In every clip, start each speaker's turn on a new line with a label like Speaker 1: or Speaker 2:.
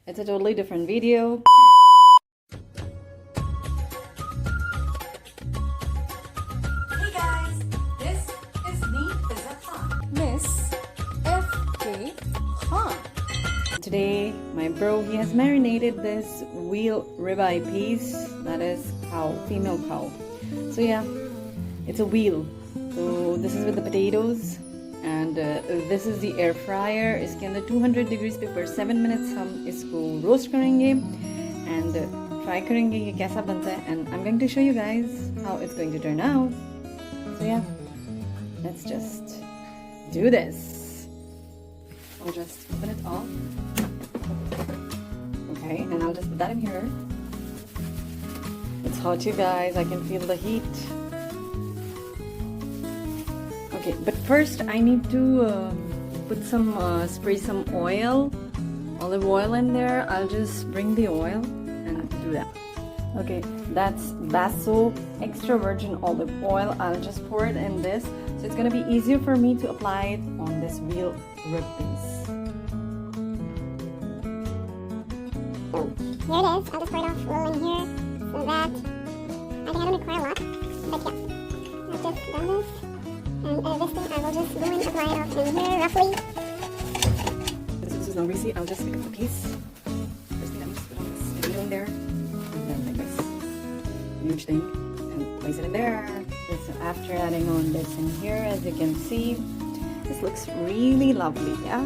Speaker 1: It's a totally different video.
Speaker 2: Hey guys, this is me, Miss F.K. Khan.
Speaker 1: Today, my bro, he has marinated this veal ribeye piece. That is cow, female cow. So yeah, it's a veal. So this is with the potatoes. And this is the air fryer. इसके अंदर 200 degrees पे for 7 minutes हम इसको roast करेंगे and try करेंगे ये कैसा बनता है. And I'm going to show you guys how it's going to turn out. So yeah, let's just do this. I'll just open it off. Okay, and I'll just put that in here. It's hot, you guys. I can feel the heat. Okay, but first I need to put some, spray some oil, olive oil in there. I'll just bring the oil and do that. Okay, that's Basso extra virgin olive oil. I'll just pour it in this. So it's gonna be easier for me to apply it on this veal rib piece.
Speaker 3: Here it is. I'll just pour it off a little in here so that I think I don't require a lot, but yeah, I've just done this. And this thing I will just go and apply it off in here roughly.
Speaker 1: This is not greasy. I'll just pick up the piece. First thing, I'm just put on this veal in there, and then like this huge thing, and place it in there. So after adding on this in here, as you can see, this looks really lovely. Yeah.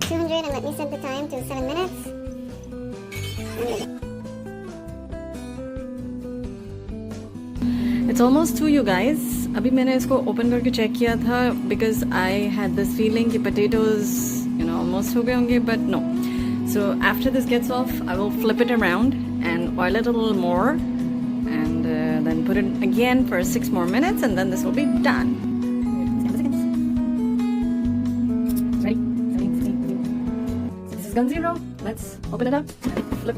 Speaker 3: 200 and let me set the time to 7 minutes.
Speaker 1: It's almost 2, you guys. अभी मैंने इसको open करके check किया था because I had this feeling कि potatoes, almost हो गए होंगे, but no. So after this gets off, I will flip it around and oil it a little more, and then put it again for 6 more minutes, and then this will be done. Ready? This is gun 0. Let's open it up and flip.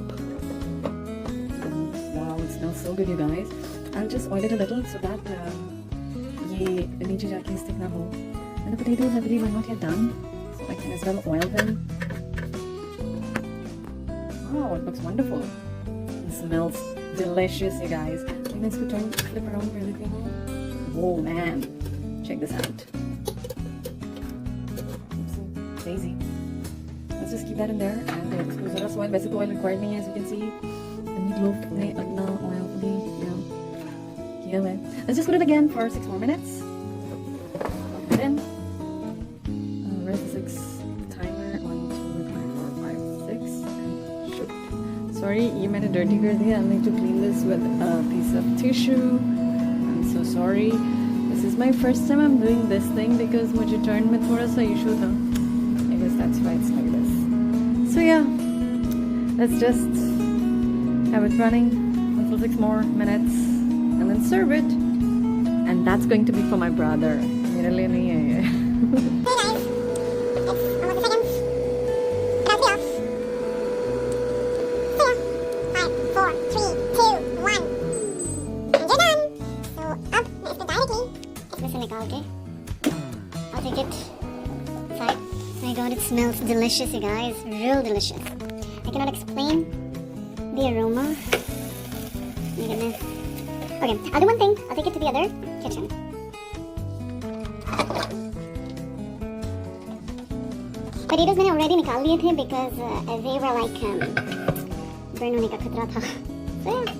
Speaker 1: Wow, it smells so good, you guys. I'll just oil it a little so that ये नीचे जाके stick ना हो. And the potatoes, I believe, are not yet done, so I can as well oil them. Wow, it looks wonderful. It smells delicious, you guys. I'm going to flip around for everything. Whoa, man! Check this out. Oopsie, daisy. Let's just keep that in there, and इसको ज़रा सा oil. वैसे तो oil required नहीं है, as you can see. The meatloaf ने अपना oil भी, Let's just put it again for 6 more minutes. Put it in. Where's the 6 timer? 1, 2, 3, 4, 5, 6. And shoot. Sorry, ये मैंने dirty कर दिया. I'll need to clean this with a piece of tissue. I'm so sorry. This is my first time I'm doing this thing because मुझे turn में थोड़ा सा issue था. I guess that's why it's like this. So yeah, let's just have it running until 6 more minutes. And then serve it, and that's going to be for my brother. मेरे लिए नहीं है ये.
Speaker 3: Hey guys, it's almost a second. About 3 off. So yeah, 5, 4, 3, 2, 1. And you're done. So अब मैं इसमें डालेंगे. इसमें से निकाल के I'll take it aside. My God, it smells delicious, you guys. Real delicious. I cannot explain the aroma. My goodness. Okay, I'll do one thing. I'll take it to the other kitchen. Potatoes मैंने already निकाल लिए थे because they were like burn होने का खतरा था. So yeah,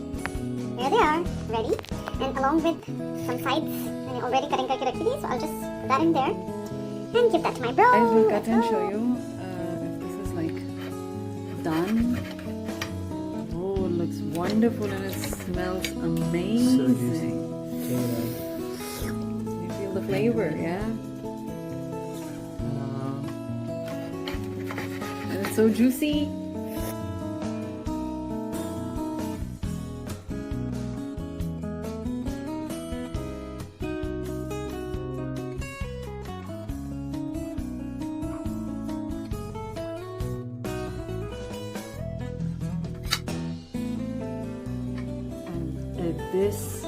Speaker 3: there they are, ready. And along with some sides, मैंने already cutting करके रखी थी, so I'll just put that in there and give that to my bro.
Speaker 1: I will cut and show you if this is like done. Oh, it looks wonderful and it smells amazing. You feel the flavor, yeah? And it's so juicy. This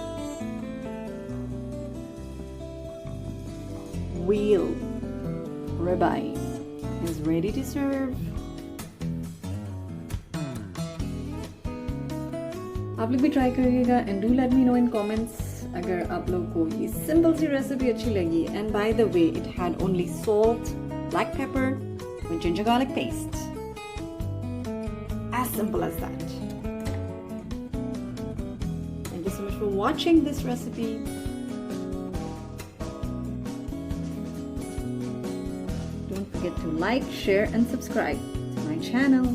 Speaker 1: veal ribeye is ready to serve. आप लोग भी try करिएगा and do let me know in comments अगर आप लोग को ये simple सी recipe अच्छी लगी. And by the way it had only salt, black pepper with ginger garlic paste. As simple as that. Thank you so much for watching this recipe. Don't forget to like, share and subscribe to my channel.